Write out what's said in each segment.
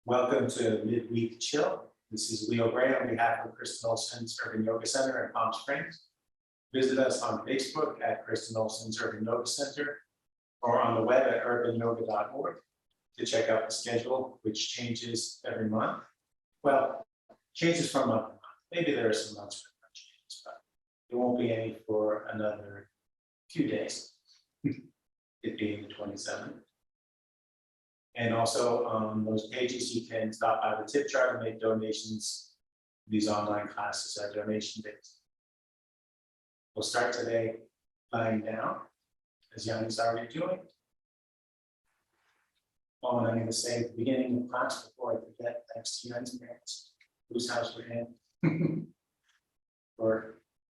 Welcome to Midweek Chill. This is Leo Gray on behalf of Kristen Olson's Urban Yoga Center in Palm Springs. Visit us on Facebook at Kristen Olson's Urban Yoga Center or on the web at urbanyoga.org to check out the schedule, which changes every month. Well, changes from month to month. Maybe there are some months where there are changes, but there won't be any for another few days, it being the 27th. And also on those pages, you can stop by the tip jar to make donations. These online classes are donation based. We'll start today lying down, as Yanni's already doing. Oh, and I'm going to say at the beginning of class, before I forget, thanks to Yanni's parents, whose house we're in, for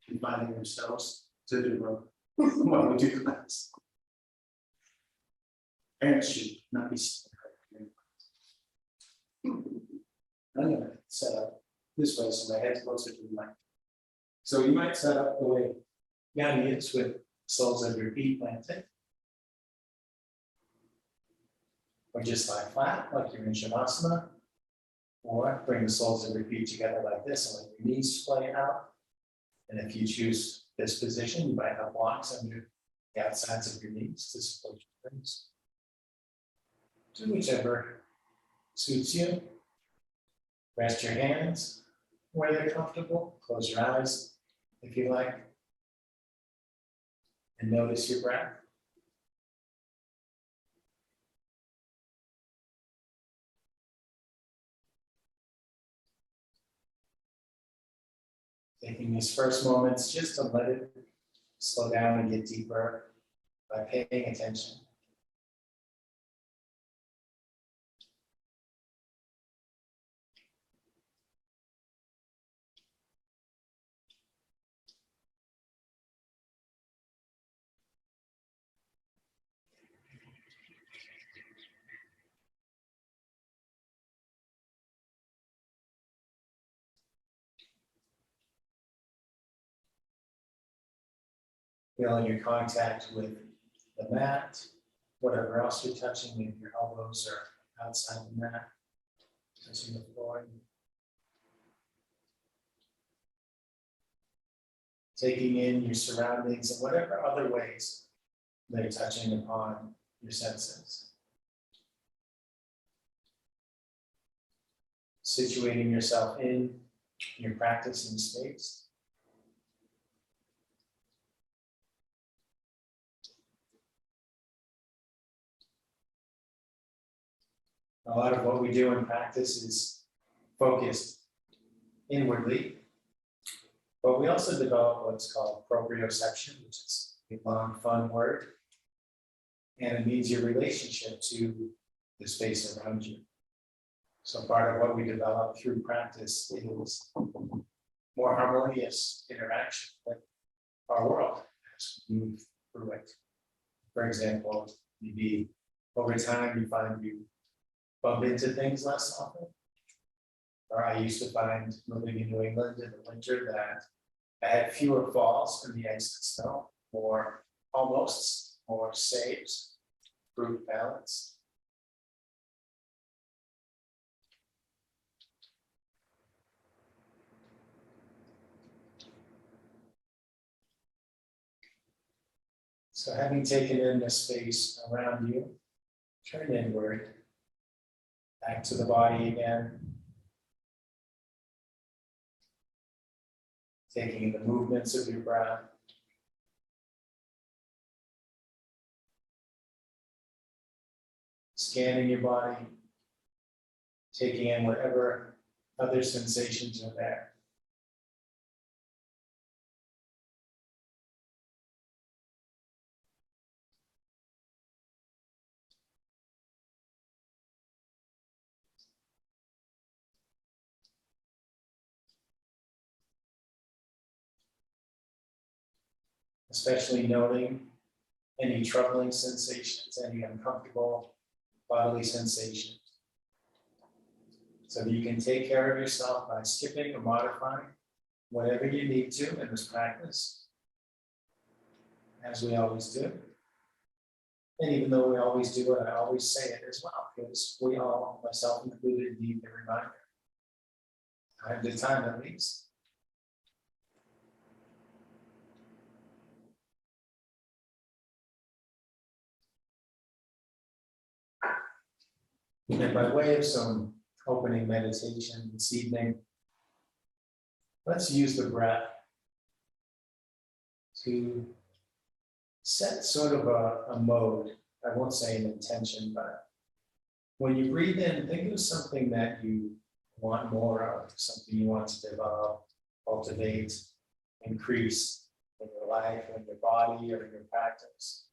confining themselves to the room while we do class. Parents should not be sitting. I'm going to set up this way so my head's closer to the mic. So you might set up the way Yanni is with soles of your feet planted. Or just lie flat like you're in Shavasana. Or bring the soles of your feet together like this and let your knees splay out. And if you choose this position, you might have blocks under the outsides of your knees to support your legs. Do whichever suits you. Rest your hands where they're comfortable. Close your eyes if you like. And notice your breath. Taking these first moments just to let it slow down and get deeper by paying attention. Feeling your contact with the mat, whatever else you're touching, maybe your elbows are outside the mat, touching the floor. Taking in your surroundings and whatever other ways they're touching upon your senses. Situating yourself in your practice in space. A lot of what we do in practice is focused inwardly, but we also develop what's called proprioception, which is a long, fun word, and it means your relationship to the space around you. So part of what we develop through practice is more harmonious interaction with our world as we move through it. For example, maybe over time you find you bump into things less often. Or I used to find living in New England in the winter that I had fewer falls in the ice and snow, more almost, more saves, improved balance. So having taken in the space around you, turn inward. Back to the body again. Taking in the movements of your breath. Scanning your body. Taking in whatever other sensations are there. Especially noting any troubling sensations, any uncomfortable bodily sensations. So you can take care of yourself by skipping or modifying whatever you need to in this practice, as we always do. And even though we always do it, I always say it as well, because we all, myself included, need the reminder. Time to time at least. And by way of some opening meditation this evening, let's use the breath to set sort of a mode. I won't say an intention, but when you breathe in, think of something that you want more of, something you want to develop, cultivate, increase in your life, in your body, or in your practice.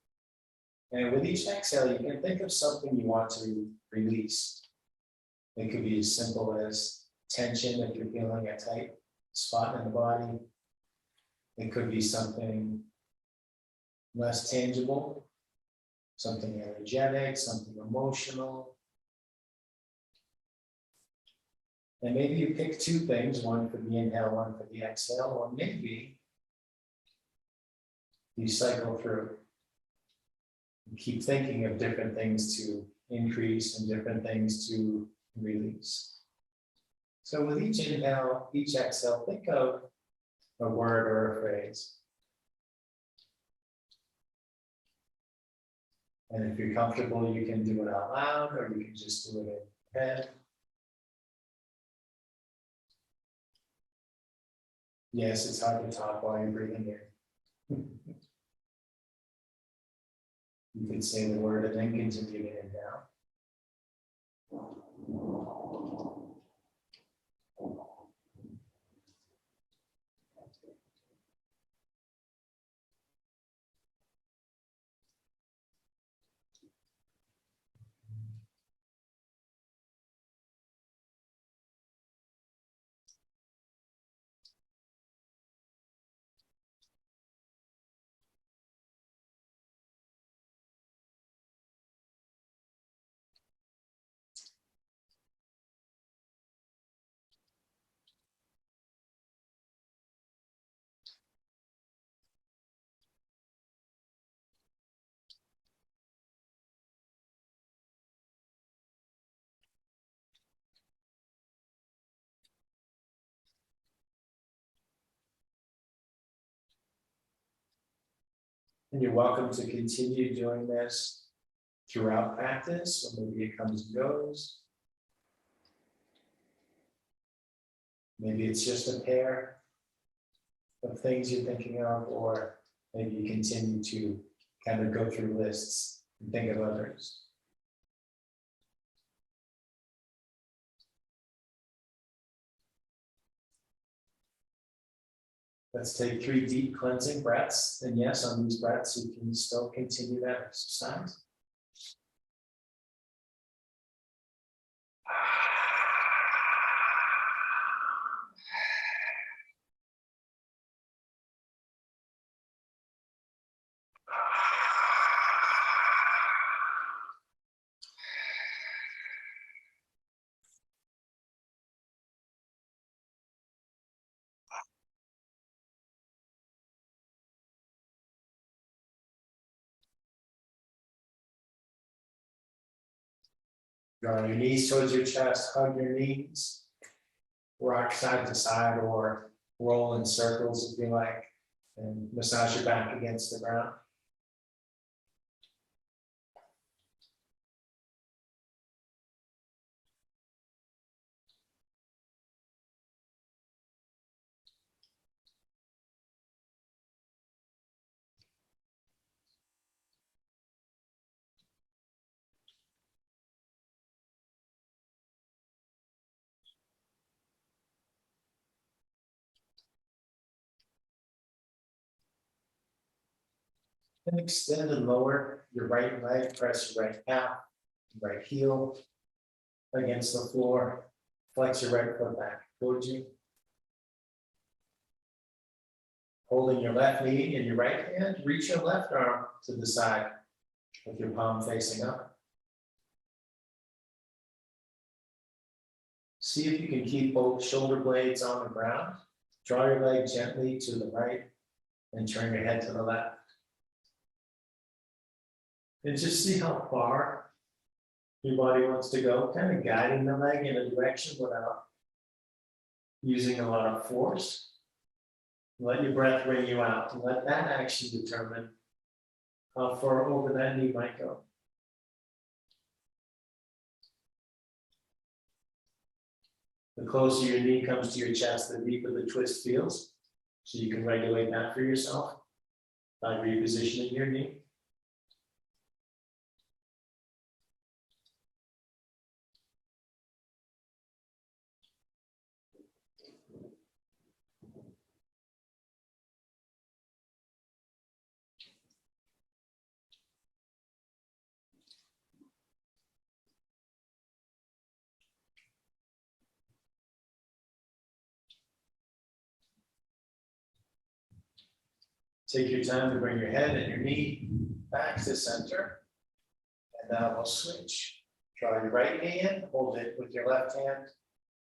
And with each exhale, you can think of something you want to release. It could be as simple as tension if you're feeling a tight spot in the body. It could be something less tangible, something energetic, something emotional. And maybe you pick two things, one for the inhale, one for the exhale, or maybe you cycle through and keep thinking of different things to increase and different things to release. So with each inhale, each exhale, think of a word or a phrase. And if you're comfortable, you can do it out loud, or you can just do it in your head. Yes, it's hard to talk while you're breathing in. You could say the word and then continue to inhale. And you're welcome to continue doing this throughout practice, or maybe it comes and goes. Maybe it's just a pair of things you're thinking of, or maybe you continue to kind of go through lists and think of others. Let's take 3 deep cleansing breaths. And yes, on these breaths, you can still continue that exercise. Draw your knees towards your chest, hug your knees, rock side to side, or roll in circles if you like, and massage your back against the ground. And extend and lower your right leg, press your right calf, right heel against the floor. Flex your right foot back towards you. Holding your left knee in your right hand, reach your left arm to the side with your palm facing up. See if you can keep both shoulder blades on the ground. Draw your leg gently to the right and turn your head to the left. And just see how far your body wants to go, kind of guiding the leg in a direction without using a lot of force. Let your breath bring you out, and let that action determine how far over that knee might go. The closer your knee comes to your chest, the deeper the twist feels. So you can regulate that for yourself by repositioning your knee. Take your time to bring your head and your knee back to center. And now we'll switch. Draw your right knee in, hold it with your left hand.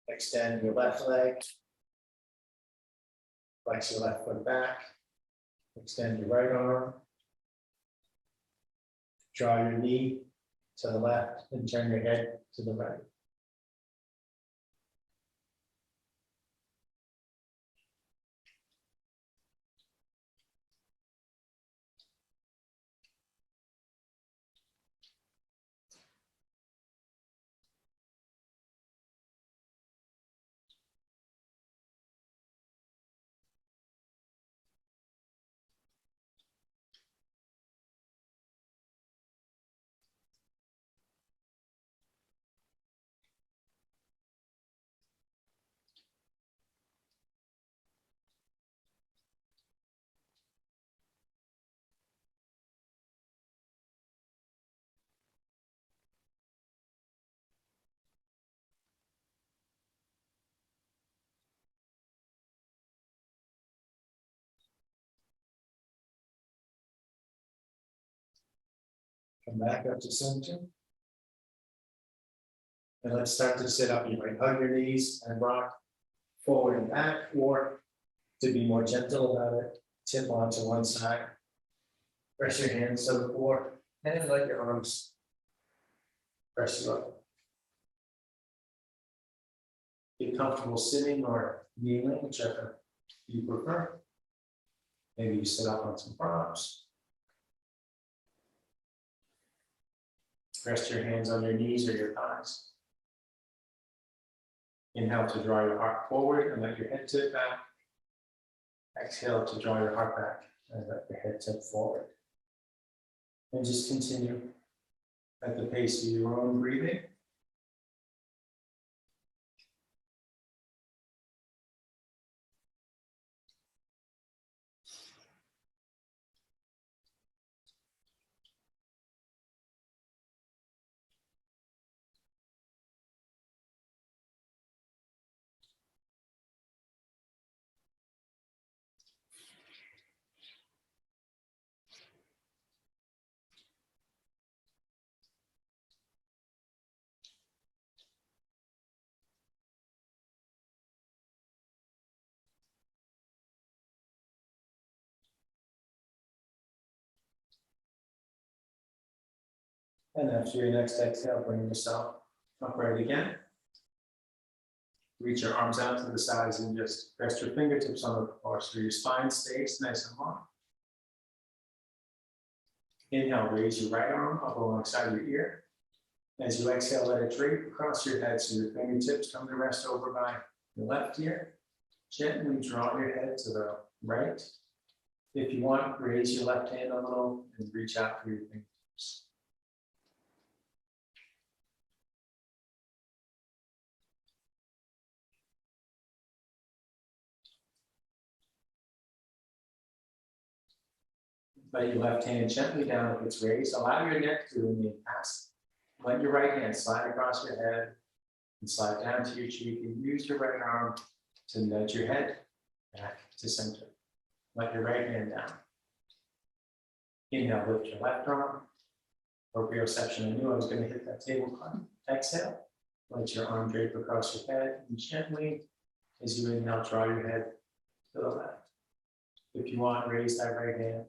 Extend your left leg. Flex your left foot back. Extend your right arm. Draw your knee to the left and turn your head to the right. Come back up to center. And let's start to sit up. You might hug your knees and rock forward and back, or to be more gentle about it, tip onto one side. Press your hands to the floor and let your arms press you up. Get comfortable sitting or kneeling, whichever you prefer. Maybe you sit up on some props. Rest your hands on your knees or your thighs. Inhale to draw your heart forward and let your head tip back. Exhale to draw your heart back and let your head tip forward. And just continue at the pace of your own breathing. And after your next exhale, bring yourself upright again. Reach your arms out to the sides and just rest your fingertips on the floor so your spine stays nice and long. Inhale, raise your right arm up alongside your ear. As you exhale, let it drape across your head so your fingertips come to rest over by your left ear. Gently draw your head to the right. If you want, raise your left hand a little and reach out for your fingertips. Let your left hand gently down if it's raised. Allow your neck to remain past. Let your right hand slide across your head and slide down to your cheek, and use your right arm to nudge your head back to center. Let your right hand down. Inhale, lift your left arm. Proprioception, I knew I was going to hit that table climb. Exhale, let your arm drape across your head, and gently, as you inhale, draw your head to the left. If you want, raise that right hand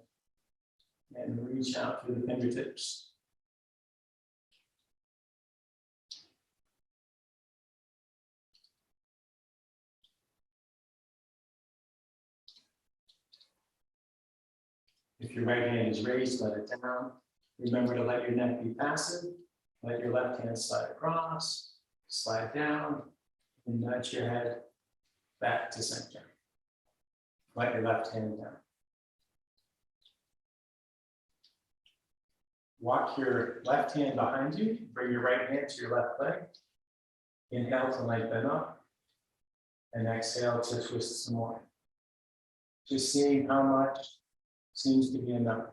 and reach out through the fingertips. If your right hand is raised, let it down. Remember to let your neck be passive. Let your left hand slide across, slide down, and nudge your head back to center. Let your left hand down. Walk your left hand behind you. Bring your right hand to your left leg. Inhale to lengthen up. And exhale to twist some more. Just seeing how much seems to be enough.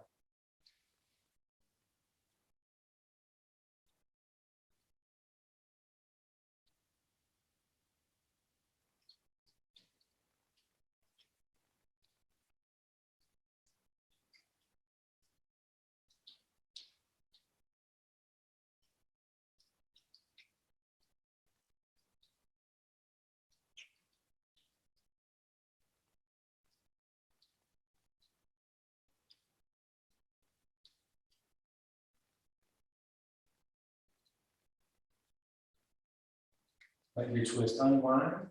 Let your twist unwind.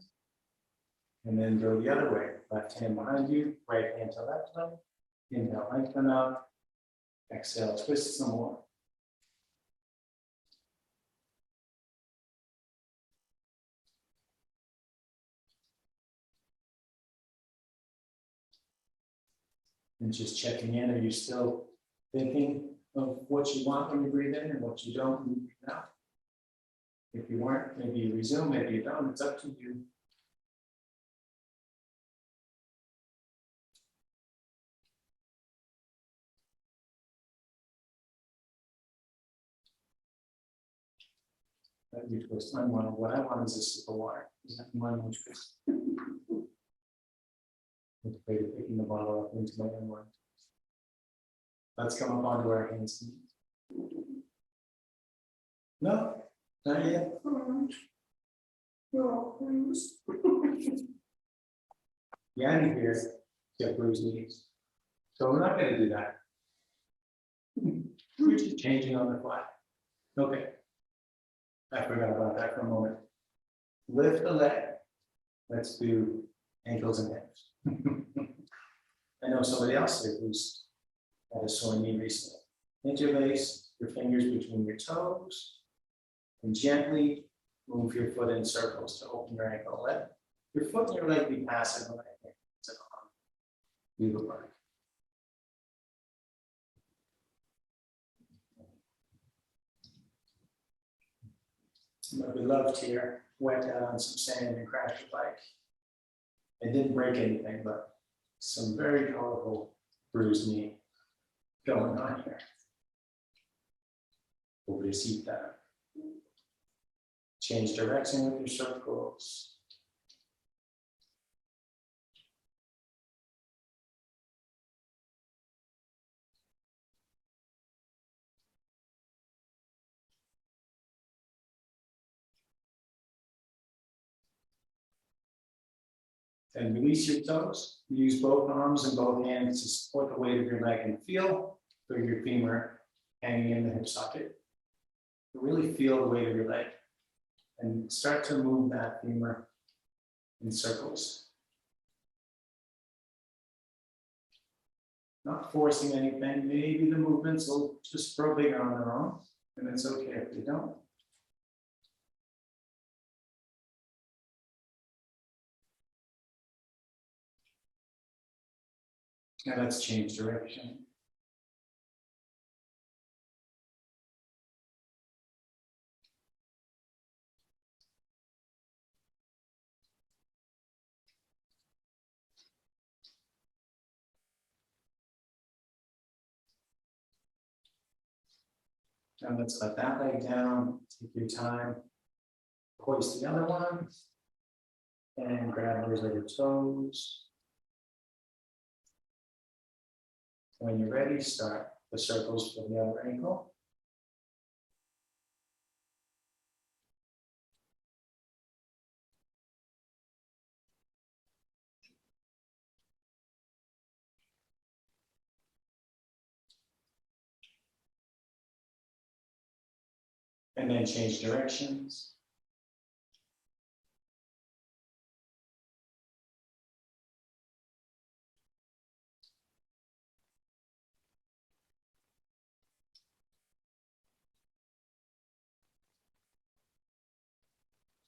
And then go the other way. Left hand behind you, right hand to left leg. Inhale, lengthen up. Exhale, twist some more. And just checking in, are you still thinking of what you want when you breathe in and what you don't when you breathe out? If you weren't, maybe you resume, maybe you don't, it's up to you. Let you twist unwind. What I want is a sip of water. Is that one which twist? Afraid of picking the bottle up into my unwind. Let's come up onto our hands. No, not yet. Yeah, you hear get bruised knees. So we're not going to do that. We're just changing on the fly. Okay. I forgot about that for a moment. Lift the leg. Let's do ankles and hips. I know somebody else here who's had a sore knee recently. Interlace your fingers between your toes and gently move your foot in circles to open your ankle. Let your foot and your leg be passive. Do the work. My beloved here went out on some sand and crashed a bike. It didn't break anything, but some very powerful bruised knee going on here. Over your seat down. Change direction with your circles. And release your toes. Use both arms and both hands to support the weight of your leg and feel for your femur hanging in the hip socket. Really feel the weight of your leg and start to move that femur in circles. Not forcing anything. Maybe the movements will just grow bigger on their own, and it's okay if they don't. Now let's change direction. Now let's let that leg down. Take your time. Hoist the other one. And grab those other toes. When you're ready, start the circles for the other ankle. And then change directions.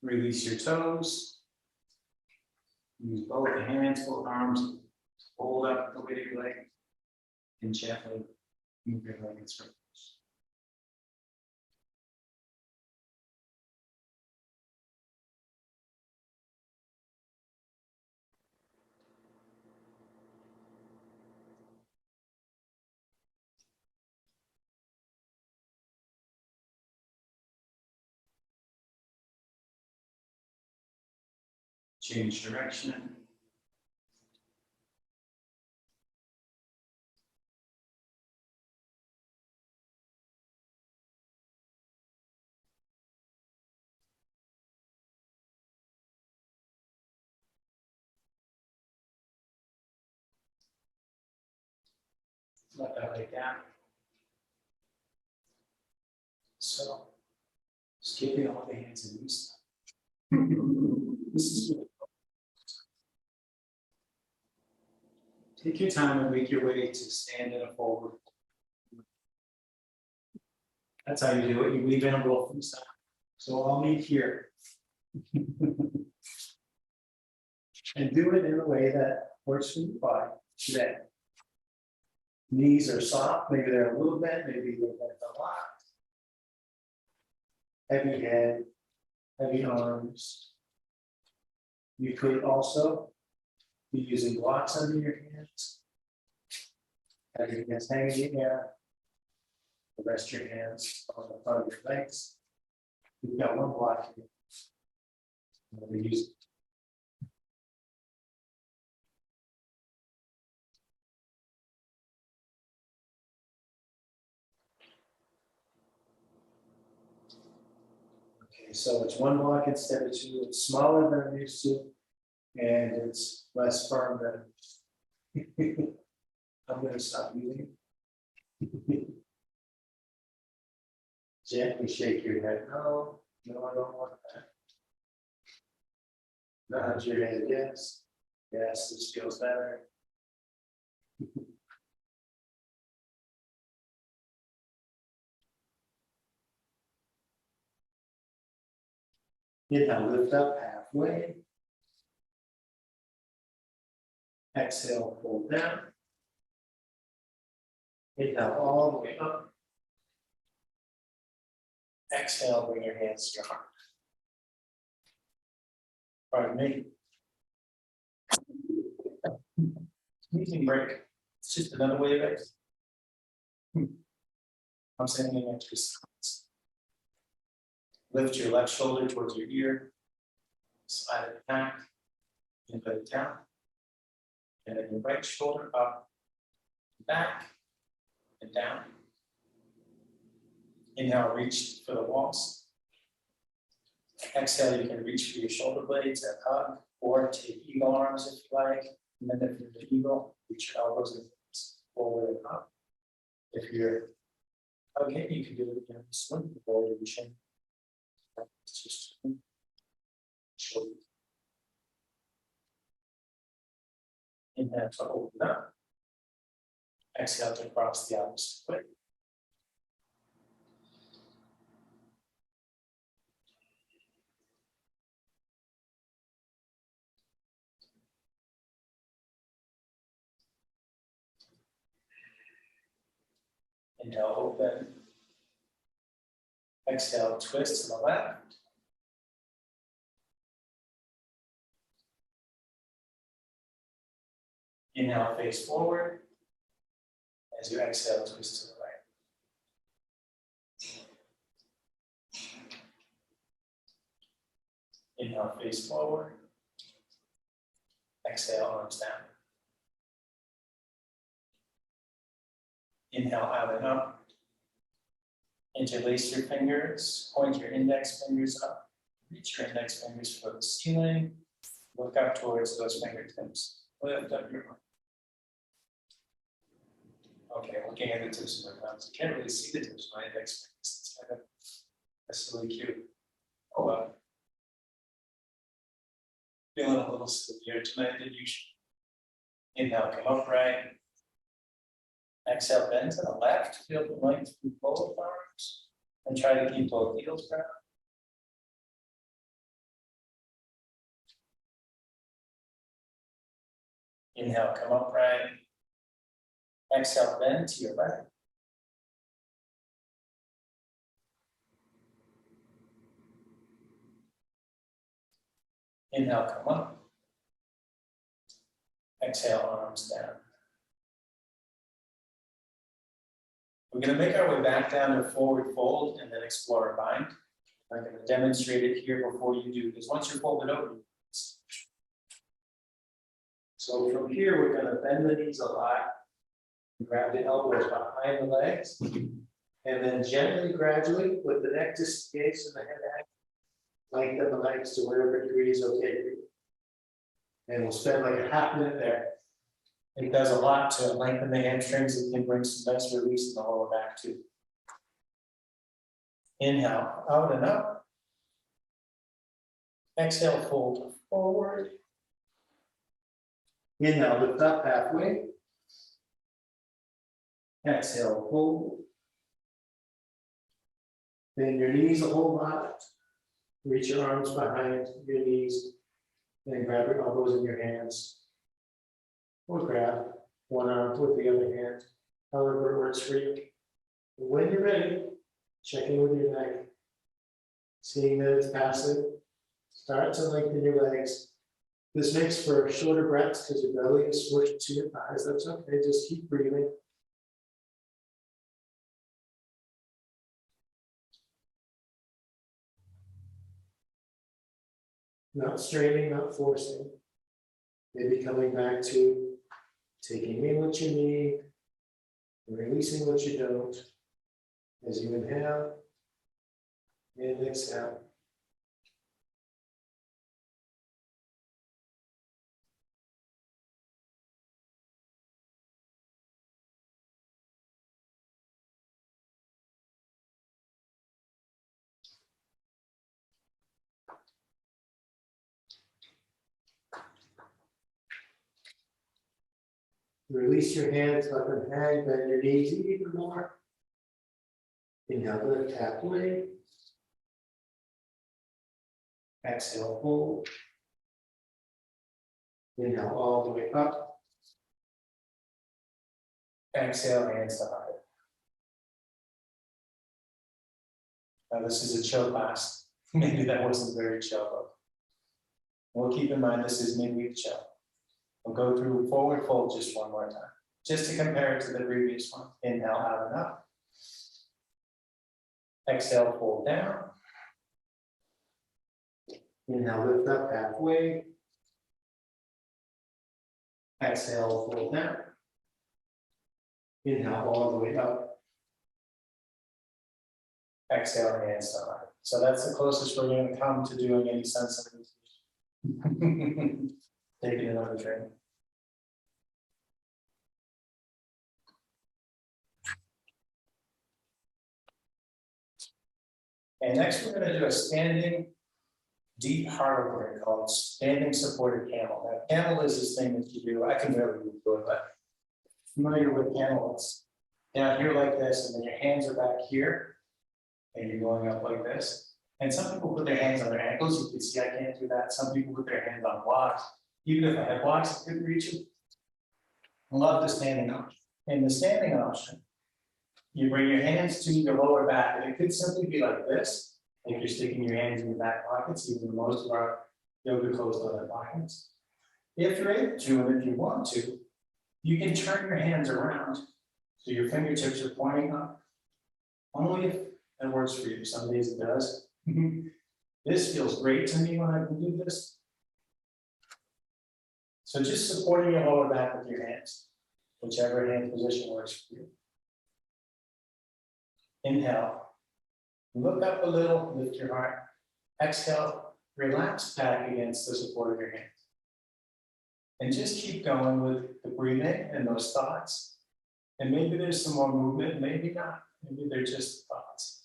Release your toes. Use both the hands, both arms. Hold up the weight of your leg. And gently move your leg in circles. Change direction. Let that leg down. So, skipping all the hands and knees. This is good. Take your time and make your way to stand in a forward. That's how you do it. You leave in a roll from the side. So I'll meet here. And do it in a way that works for your body today. Knees are soft, maybe they're a little bent, maybe they're bent a lot. Heavy head, heavy arms. You could also be using blocks under your hands. Have your hands hanging in the air. Rest your hands on the front of your legs. You've got one block here. I'm going to use it. Okay, so it's one block instead of two. It's smaller than I'm used to, and it's less firm than I'm going to stop using it. Gently shake your head. No, no, I don't want that. Nod your head. Yes, yes, this feels better. Inhale, lift up halfway. Exhale, pull down. Inhale all the way up. Exhale, bring your hands to your heart. Pardon me. Sneezing break. It's just another way of it. I'm sending an extra silence. Lift your left shoulder towards your ear. Slide it back. And put it down. And then your right shoulder up, back, and down. Inhale, reach for the walls. Exhale, you can reach for your shoulder blades and hug, or take eagle arms if you like. And then if you're the eagle, reach your elbows and forward and up. If you're hugging, you can do it again. Swing the ball, reaching. It's just shoulder. Inhale to open up. Exhale to cross the opposite way. Inhale, open. Exhale, twist to the left. Inhale, face forward. As you exhale, twist to the right. Inhale, face forward. Exhale, arms down. Inhale, out and up. Interlace your fingers. Point your index fingers up. Reach your index fingers for the ceiling. Look up towards those fingertips. Lift up your arm. Okay, looking at the tips of my thumbs. You can't really see the tips of my index fingers. It's kind of that's really cute. Oh well. Feeling a little severe tonight than usual. Inhale, come upright. Exhale, bend to the left. Feel the length through both arms. And try to keep both heels down. Inhale, come up right. Exhale, bend to your right. Inhale, come up. Exhale, arms down. We're going to make our way back down to forward fold and then explore a bind. I'm going to demonstrate it here before you do, because once you're folded over, so from here, we're going to bend the knees a lot, grab the elbows behind the legs, and then gently, gradually, with the neck disengaged and the head back, lengthen the legs to whatever degree is okay for you. And we'll spend like a half minute there. It does a lot to lengthen the hamstrings. It can bring some nice release in the lower back too. Inhale, out and up. Exhale, fold forward. Inhale, lift up halfway. Exhale, fold. Bend your knees a whole lot. Reach your arms behind your knees. Then grab your elbows in your hands. Or grab one arm with the other hand, however it works for you. When you're ready, check in with your neck. Seeing that it's passive, start to lengthen your legs. This makes for shorter breaths because your belly is smushed to your thighs. That's okay, just keep breathing. Not straining, not forcing. Maybe coming back to taking in what you need, and releasing what you don't. As you inhale and exhale. Release your hands, let them hang, bend your knees even more. Inhale, lift halfway. Exhale, fold. Inhale all the way up. Exhale, hands to heart. Now this is a chill class. Maybe that wasn't very chill, but we'll keep in mind this is midweek chill. We'll go through forward fold just one more time, just to compare it to the previous one. Inhale, out and up. Exhale, fold down. Inhale, lift up halfway. Exhale, fold down. Inhale, all the way up. Exhale, hands to heart. So that's the closest we're going to come to doing any sense of meditation. Taking another drink. And next we're going to do a standing deep heart opener called standing supported camel. Now camel is this thing that you do, I can barely do it, but familiar with camel, it's down here like this, and then your hands are back here, and you're going up like this. And some people put their hands on their ankles. You can see I can't do that. Some people put their hands on blocks. Even if I had blocks, I couldn't reach them. I love the standing option. In the standing option, you bring your hands to your lower back, and it could simply be like this. If you're sticking your hands in your back pockets, even most of our yoga clothes on their pockets. If you're able to, and if you want to, you can turn your hands around so your fingertips are pointing up. Only if that works for you. Some days it does. This feels great to me when I can do this. So just supporting your lower back with your hands, whichever hand position works for you. Inhale, look up a little, lift your heart. Exhale, relax back against the support of your hands. And just keep going with the breathing and those thoughts. And maybe there's some more movement, maybe not. Maybe they're just thoughts.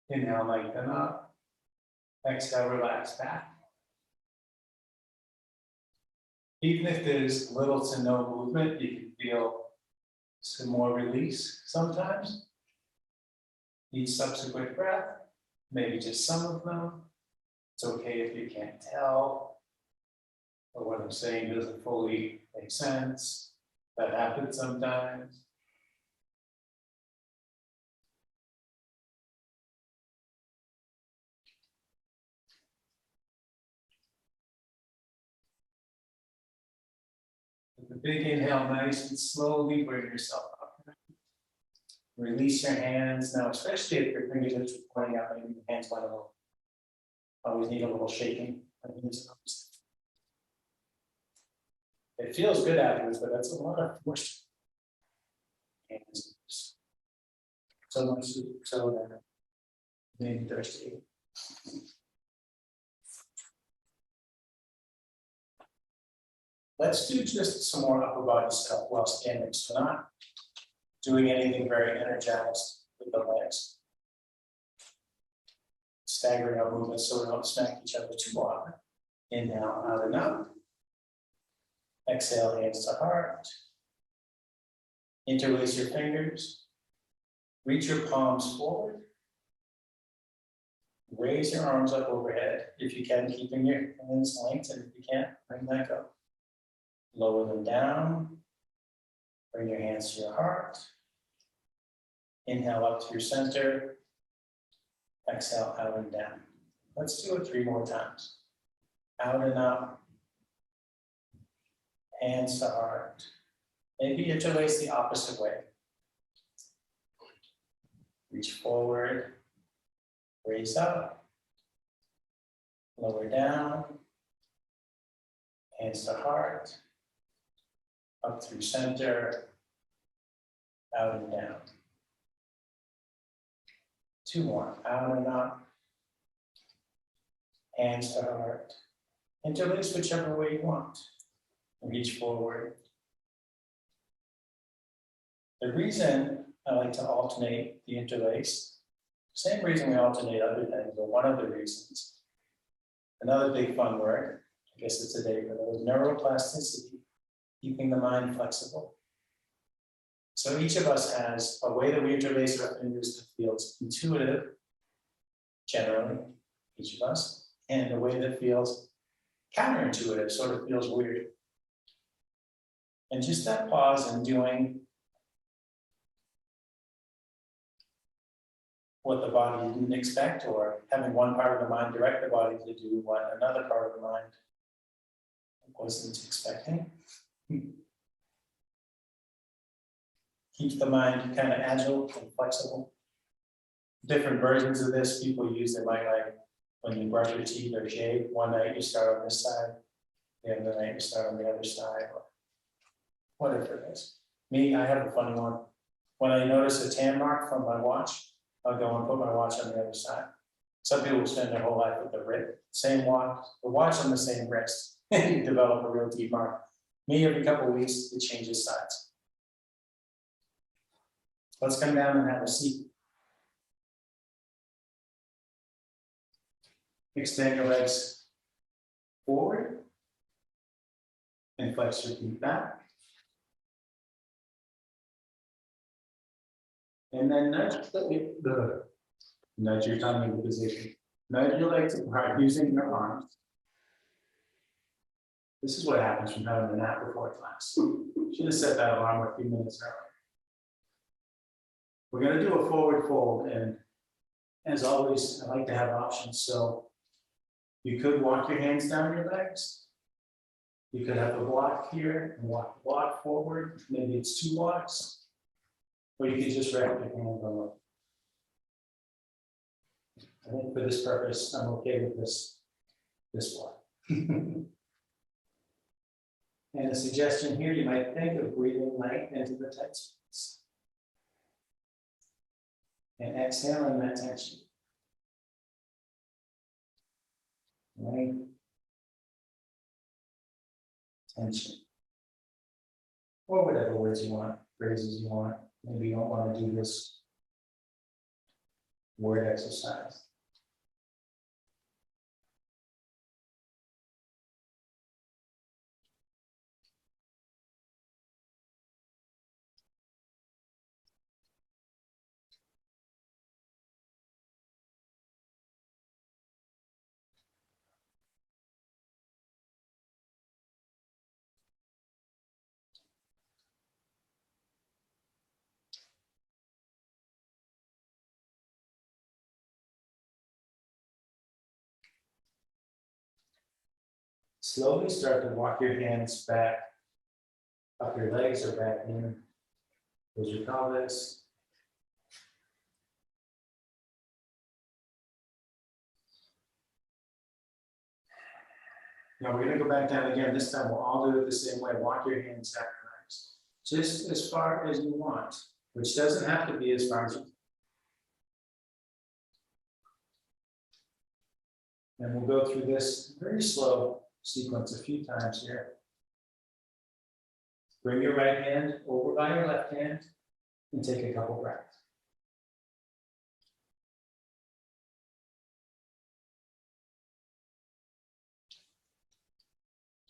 Inhale, lengthen up. Exhale, relax back. Even if there's little to no movement, you can feel some more release sometimes. Each subsequent breath, maybe just some of them. It's okay if you can't tell or what I'm saying doesn't fully make sense. That happens sometimes. With the big inhale, nice and slowly bring yourself up. Release your hands now, especially if your fingertips are pointing out, maybe your hands went a little. Always need a little shaking. It feels good afterwards, but that's a lot of force. Hands. So much so that maybe thirsty. Let's do just some more upper body stuff while standing. So not doing anything very energized with the legs. Staggering our movements so we don't smack each other too often. Inhale, out and up. Exhale, hands to heart. Interlace your fingers. Reach your palms forward. Raise your arms up overhead. If you can, keeping your hands lengthened. If you can't, bring that up. Lower them down. Bring your hands to your heart. Inhale up to your center. Exhale out and down. Let's do it 3 more times. Out and up. Hands to heart. Maybe interlace the opposite way. Reach forward. Raise up. Lower down. Hands to heart. Up through center. Out and down. 2 more. Out and up. Hands to heart. Interlace whichever way you want. Reach forward. The reason I like to alternate the interlace, same reason we alternate other things, but one of the reasons. Another big fun word, I guess it's a day for those, neuroplasticity, keeping the mind flexible. So each of us has a way that we interlace our fingers that feels intuitive, generally, each of us, and a way that feels counterintuitive, sort of feels weird. And just that pause in doing what the body didn't expect, or having one part of the mind direct the body to do what another part of the mind wasn't expecting. Keeps the mind kind of agile and flexible. Different versions of this people use, they might like when you brush your teeth or shave, one night you start on this side, the other night you start on the other side, or whatever it is. Me, I have a funny one. When I notice a tan mark from my watch, I'll go and put my watch on the other side. Some people will spend their whole life with the wrist, same watch, the watch on the same wrist, and you develop a real deep mark. Me, every couple of weeks, it changes sides. Let's come down and have a seat. Extend your legs forward and flex your feet back. And then nudge your tongue into position. Nudge your legs apart using your arms. This is what happens from having a nap before class. Should have set that alarm a few minutes earlier. We're going to do a forward fold, and as always, I like to have options. So you could walk your hands down your legs. You could have a block here and walk the block forward. Maybe it's 2 blocks. Or you could just wrap your hands on it. I think for this purpose, I'm okay with this block. And a suggestion here, you might think of breathing light into the tight space. And exhaling that tension. Right? Tension. Or whatever words you want, phrases you want. Maybe you don't want to do this word exercise. Slowly start to walk your hands back up your legs or back in towards your pelvis. Now we're going to go back down again. This time we'll all do it the same way. Walk your hands back and legs just as far as you want, which doesn't have to be as far as you. And we'll go through this very slow sequence a few times here. Bring your right hand over by your left hand and take a couple breaths.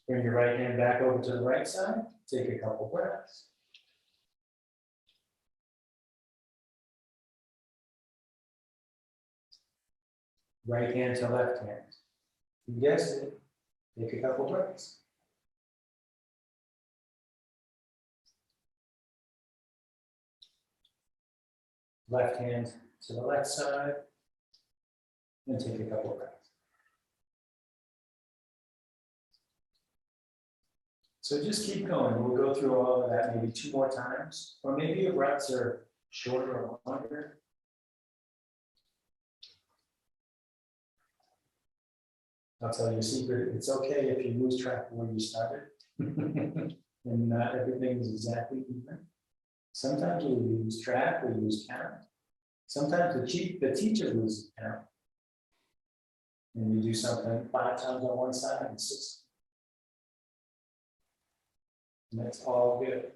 Bring your right hand back over to the right side, take a couple breaths. Right hand to left hand. You guessed it, take a couple breaths. Left hand to the left side, and take a couple breaths. So just keep going. We'll go through all of that maybe 2 more times, or maybe your breaths are shorter or longer. I'll tell you a secret. It's okay if you lose track of where you started, and not everything is exactly even. Sometimes we lose track, we lose count. Sometimes the teacher loses count. And you do something 5 times on one side and 6. And that's all good.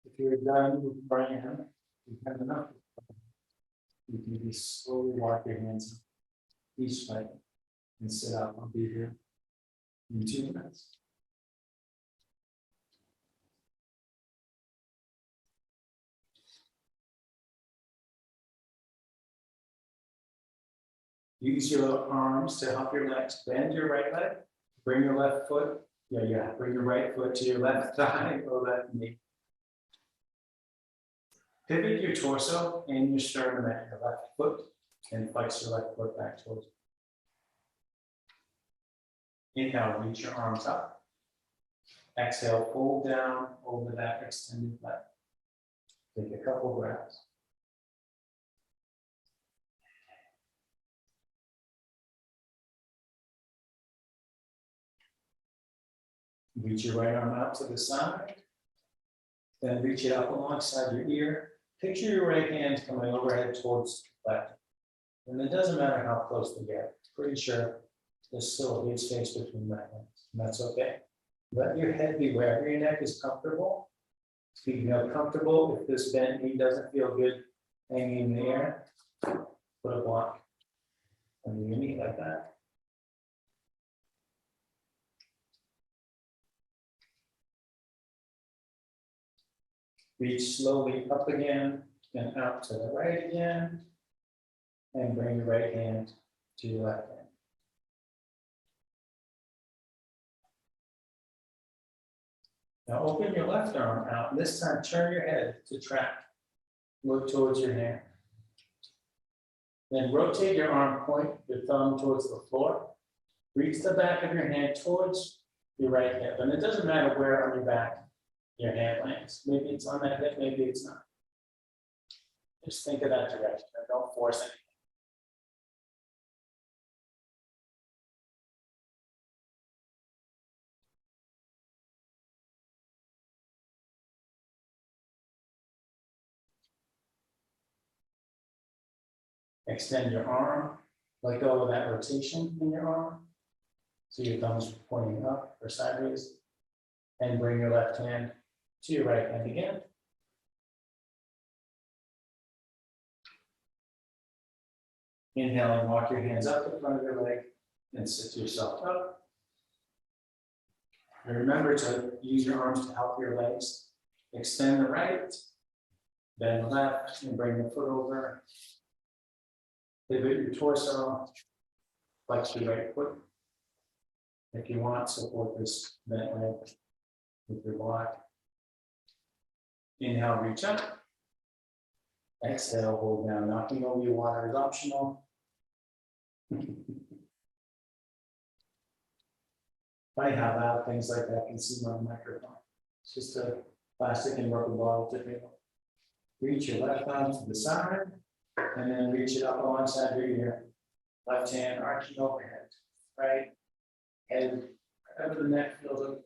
If you're done with Brian, you have enough. You can just slowly walk your hands each leg and sit up. I'll be here in 2 minutes. Use your arms to help your legs. Bend your right leg. Bring your left foot. Bring your right foot to your left thigh or left knee. Pivot your torso and your sternum at your left foot and flex your left foot back towards you. Inhale, reach your arms up. Exhale, fold down over that extended leg. Take a couple breaths. Reach your right arm out to the side. Then reach it up alongside your ear. Picture your right hand coming overhead towards the left. And it doesn't matter how close they get. Pretty sure there's still a big space between my hands. And that's okay. Let your head be wherever your neck is comfortable. Speaking of comfortable, if this bent knee doesn't feel good hanging in the air, put a block under your knee like that. Reach slowly up again and out to the right again. And bring your right hand to your left hand. Now open your left arm out, and this time turn your head to track. Look towards your hand. Then rotate your arm, point your thumb towards the floor. Reach the back of your hand towards your right hip. And it doesn't matter where on your back your hand lands. Maybe it's on that hip, maybe it's not. Just think of that direction. Don't force anything. Extend your arm, let go of that rotation in your arm. So your thumb's pointing up or sideways. And bring your left hand to your right hand again. Inhale and walk your hands up in front of your leg and sit yourself up. And remember to use your arms to help your legs. Extend the right, bend the left, and bring the foot over. Pivot your torso, flex your right foot. If you want, support this bent leg with your block. Inhale, reach up. Exhale, hold down. Knocking over your water is optional. Funny how loud things like that can seem on a microphone. It's just a plastic and rubber bottle typically. Reach your left arm to the side, and then reach it up alongside your ear. Left hand arching overhead. Right head, wherever the neck feels okay.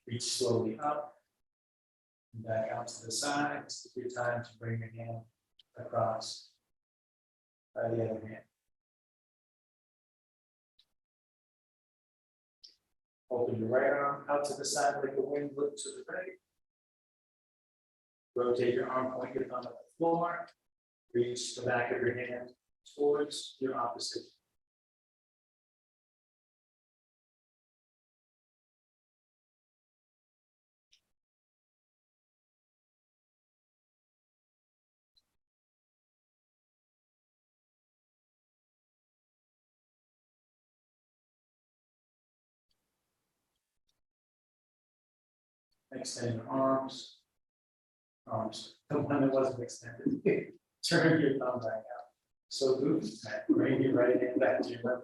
Reach slowly up, and back out to the side. Take your time to bring your hand across by the other hand. Open your right arm out to the side like a wing, look to the right. Rotate your arm, point your thumb at the floor. Reach the back of your hand towards your opposite. Extend your arms. The one that wasn't extended. Turn your thumb back out. So good. Bring your right hand back to your left.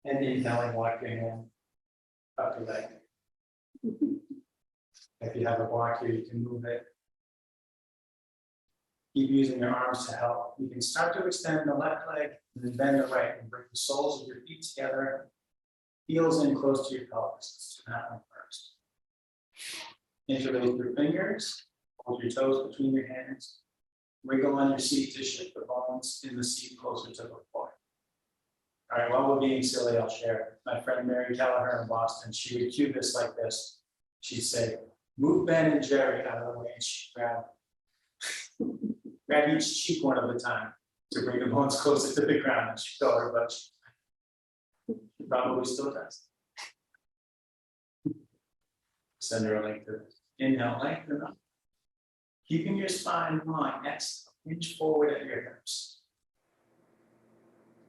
And inhaling, walk your hand up to that. If you have a block here, you can move it. Keep using your arms to help. You can start to extend the left leg and then bend the right and bring the soles of your feet together. Heels in close to your pelvis. Let's do that one first. Interlace your fingers, hold your toes between your hands. Wiggle on your seat to shift the bones in the seat closer to the floor. All right, while we're being silly, I'll share. My friend Mary Kelleher in Boston, she would cue this like this. She'd say, move Ben and Jerry out of the way, and she'd grab each cheek one at a time to bring the bones closer to the ground. And she felt her butt. She probably still does. Send her a link to this. Inhale, lengthen up. Keeping your spine in line, exhale, inch forward at your hips.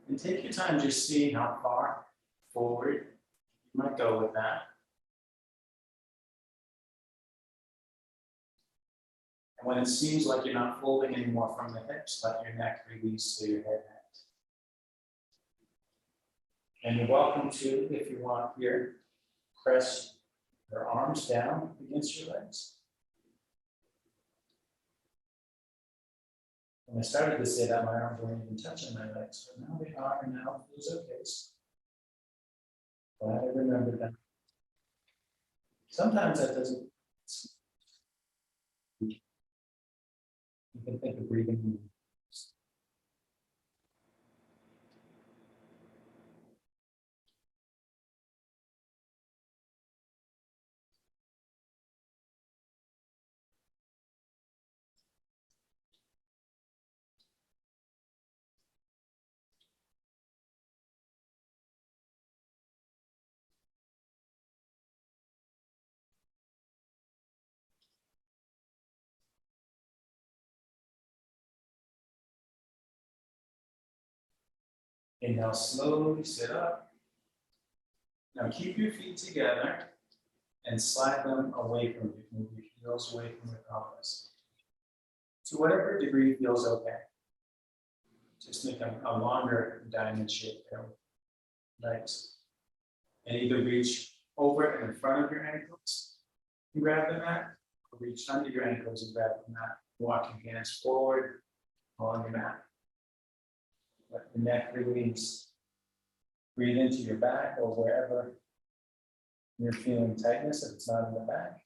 And take your time just seeing how far forward you might go with that. And when it seems like you're not folding anymore from the hips, let your neck release to your head hangs. And you're welcome to, if you want here, press your arms down against your legs. When I started to say that, my arms weren't even touching my legs, but now they are, and now it feels okay. Glad I remembered that. Sometimes that doesn't. You can think of breathing. Inhale, slowly sit up. Now keep your feet together and slide them away from you. Move your heels away from your pelvis. To whatever degree feels okay. Just make a longer diamond shape there with legs. And either reach over and in front of your ankles and grab the mat, or reach under your ankles and grab the mat. Walking hands forward along your mat. Let the neck release. Breathe into your back or wherever you're feeling tightness if it's not in the back.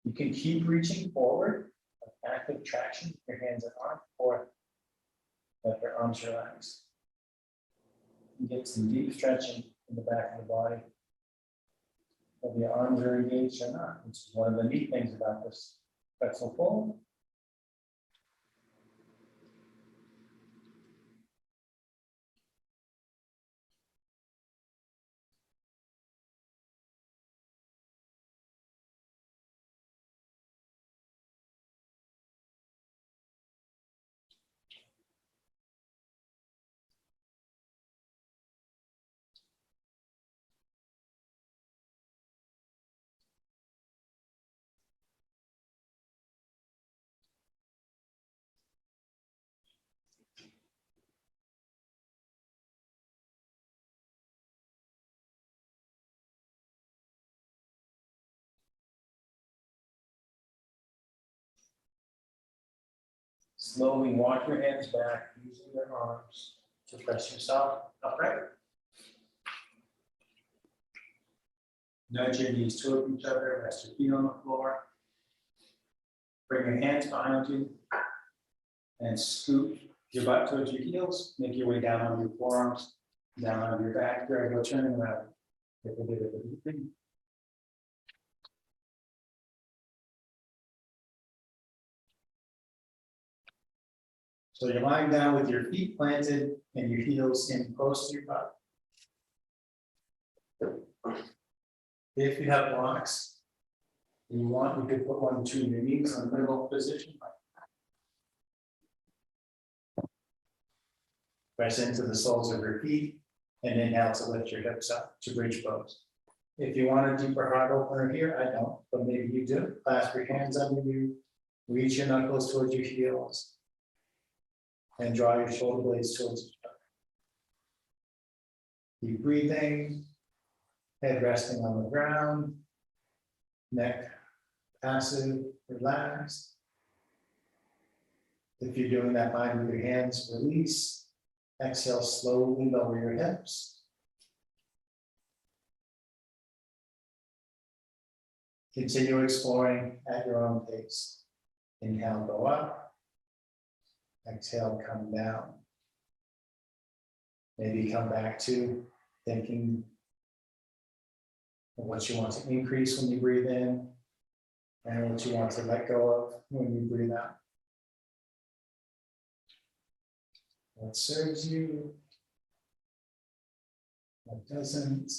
You can keep reaching forward, like active traction, your hands and arms, or Let your arms relax. You get some deep stretching in the back of the body. Whether your arms are engaged or not, which is one of the neat things about this pretzel fold. Slowly walk your hands back, using your arms to press yourself upright. Nudge your knees toward each other, rest your feet on the floor. Bring your hands behind you and scoot your butt towards your heels. Make your way down on your forearms, down on your back. There, go turning around. So you're lying down with your feet planted and your heels in close to your butt. If you have blocks, and you want, you could put one between your knees in the middle position. Press into the soles of your feet and inhale to lift your hips up to bridge pose. If you want a deeper heart opener here, I don't, but maybe you do. Clasp your hands under you, reach your knuckles towards your heels, and draw your shoulder blades towards each other. Keep breathing, head resting on the ground, neck passive, relaxed. If you're doing that fine with your hands, release. Exhale, slowly lower your hips. Continue exploring at your own pace. Inhale, go up. Exhale, come down. Maybe come back to thinking of what you want to increase when you breathe in and what you want to let go of when you breathe out. What serves you, what doesn't.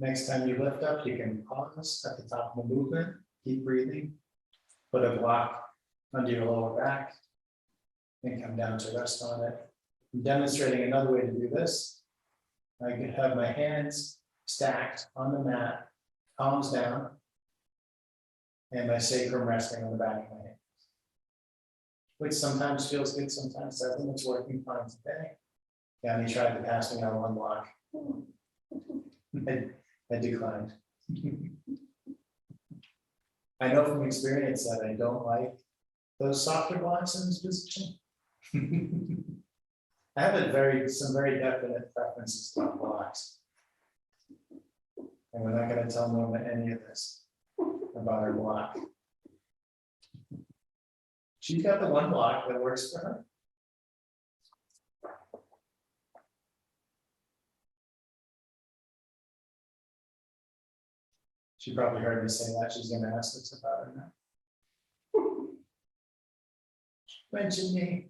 Next time you lift up, you can pause at the top of the movement, keep breathing, put a block under your lower back, and come down to rest on it. I'm demonstrating another way to do this. I can have my hands stacked on the mat, palms down, and my sacrum resting on the back of my hand, which sometimes feels good, sometimes doesn't. It's working fine today. Yeah, he tried to pass me on one block. I declined. I know from experience that I don't like those softer blocks in this position. I have some very definite preferences on blocks. And we're not going to tell Norma any of this about her block. She's got the one block that works for her. She probably heard me say that. She's going to ask us about it now. Mention me.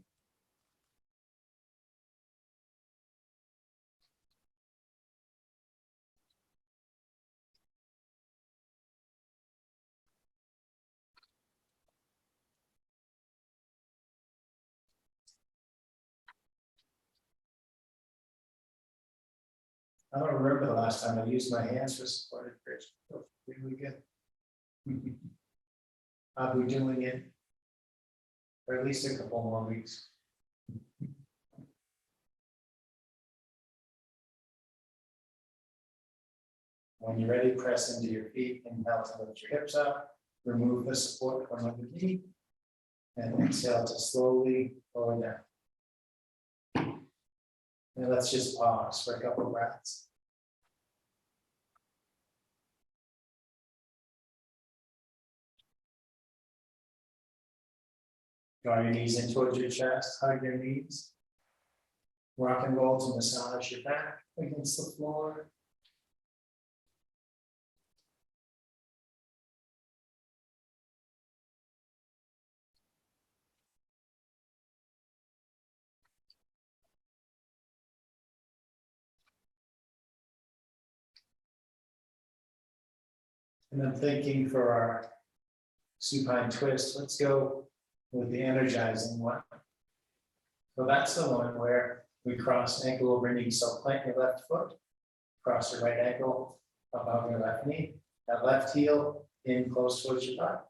I don't remember the last time I used my hands for supported bridge. Feels really good. I'll be doing it for at least a couple more weeks. When you're ready, press into your feet, inhale to lift your hips up, remove the support from underneath, and exhale to slowly lower down. And let's just pause for a couple of breaths. Draw your knees in towards your chest, hug your knees. Rock and roll to massage your back against the floor. And I'm thinking for our supine twist, let's go with the energizing one. So that's the one where we cross ankle over knee. So plant your left foot, cross your right ankle above your left knee, that left heel in close towards your butt.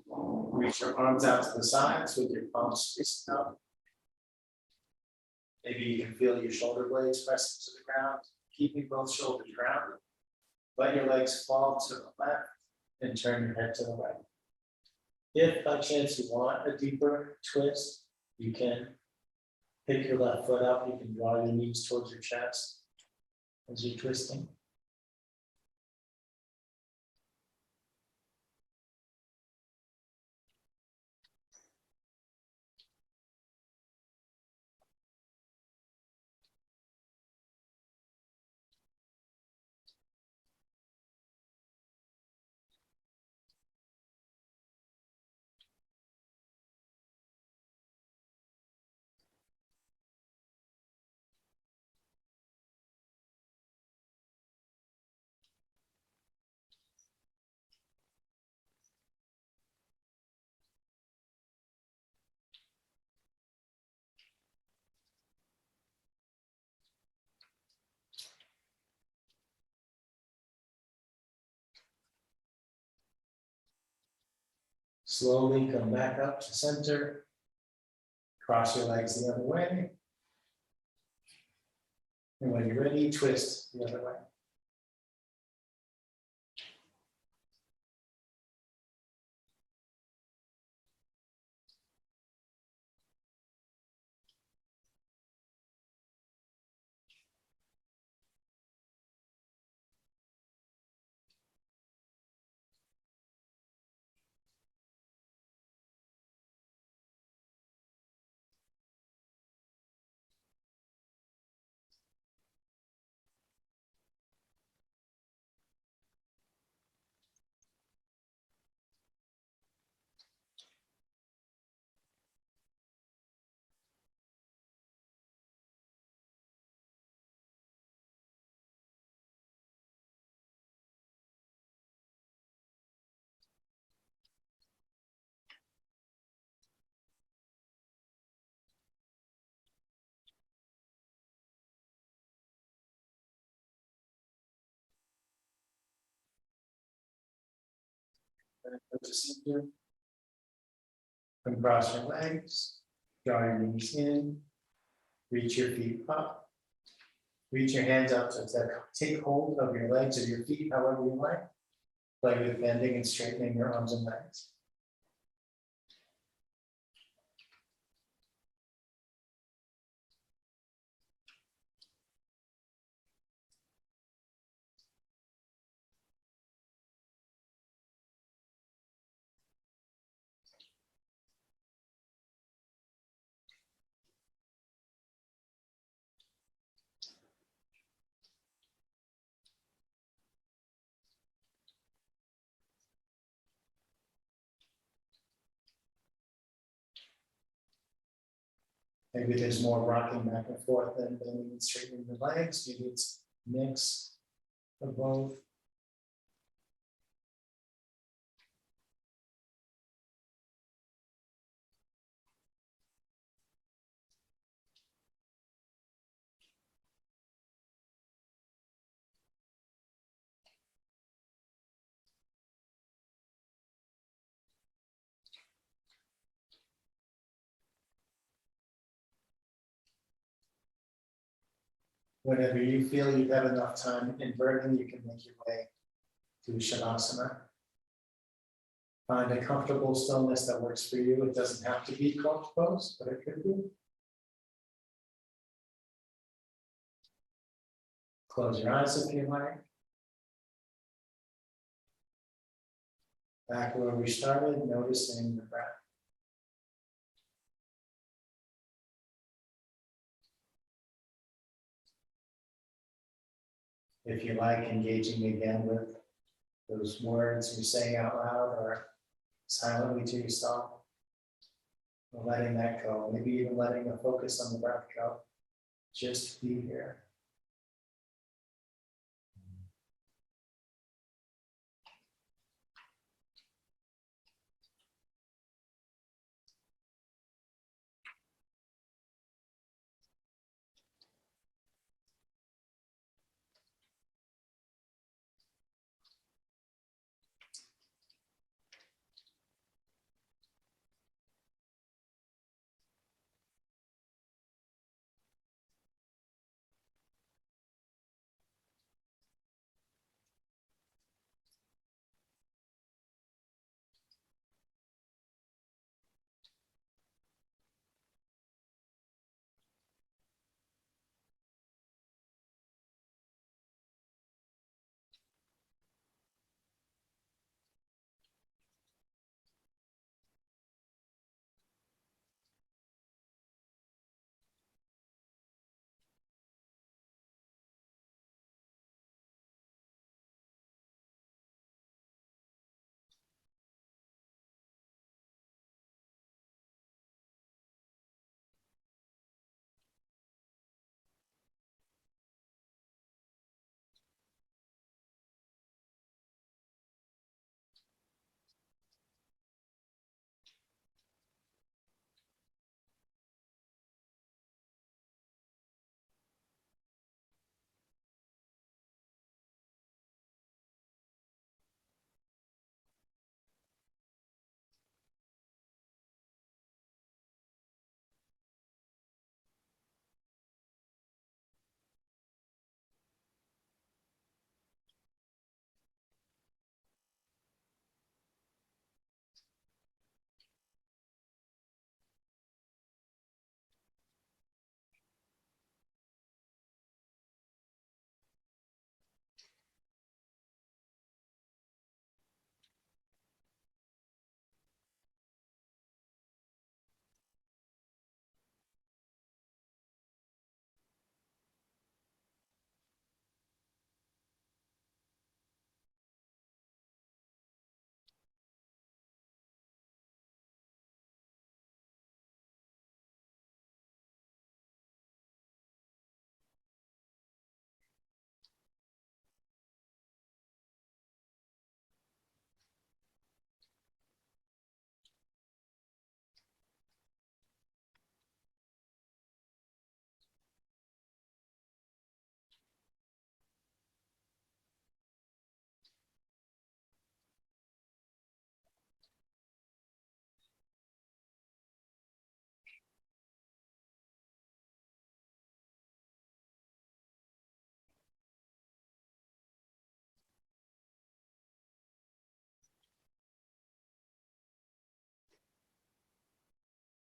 Reach your arms out to the sides with your palms facing up. Maybe you can feel your shoulder blades pressing to the ground, keeping both shoulders grounded. Let your legs fall to the left and turn your head to the right. If by chance you want a deeper twist, you can pick your left foot up. You can draw your knees towards your chest as you're twisting. Slowly come back up to center. Cross your legs the other way. And when you're ready, twist the other way. Put to center. Uncross your legs. Draw your knees in. Reach your feet up. Reach your hands up to take hold of your legs or your feet, however you like. Play with bending and straightening your arms and legs. Maybe there's more rocking back and forth than bending and straightening the legs. Maybe it's a mix of both. Whenever you feel you have enough time inverting, you can make your way to Shavasana. Find a comfortable stillness that works for you. It doesn't have to be corpse pose, but it could be. Close your eyes if you like. Back where we started, noticing the breath. If you like, engaging again with those words you're saying out loud or silently to yourself, or letting that go, maybe even letting the focus on the breath go. Just be here.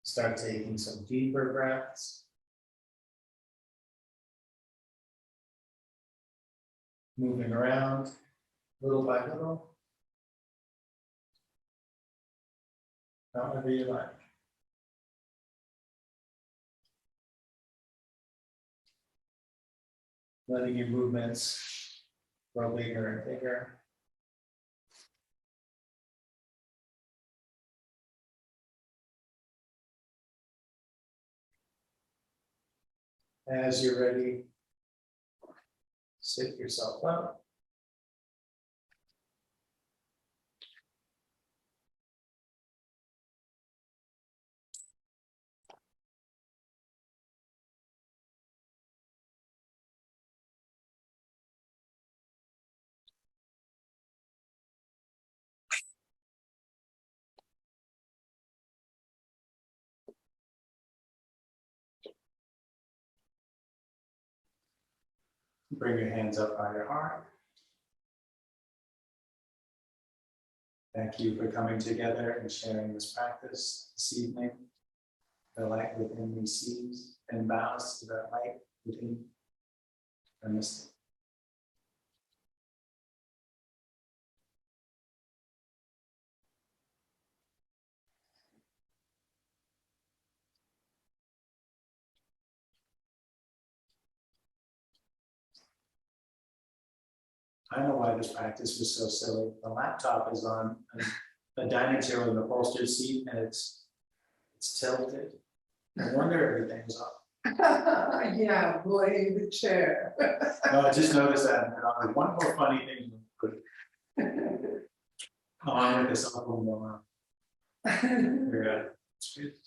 Start taking some deeper breaths. Moving around little by little. However you like. Letting your movements grow bigger and bigger. As you're ready, sit yourself up. Bring your hands up by your heart. Thank you for coming together and sharing this practice this evening. The light within receives and bows to that light within the mystic. I don't know why this practice was so silly. The laptop is on a dining table in the upholstered seat and it's tilted. No wonder everything's up. Yeah, blame the chair. No, I just noticed that. And one more funny thing. Come on with this album. You're good.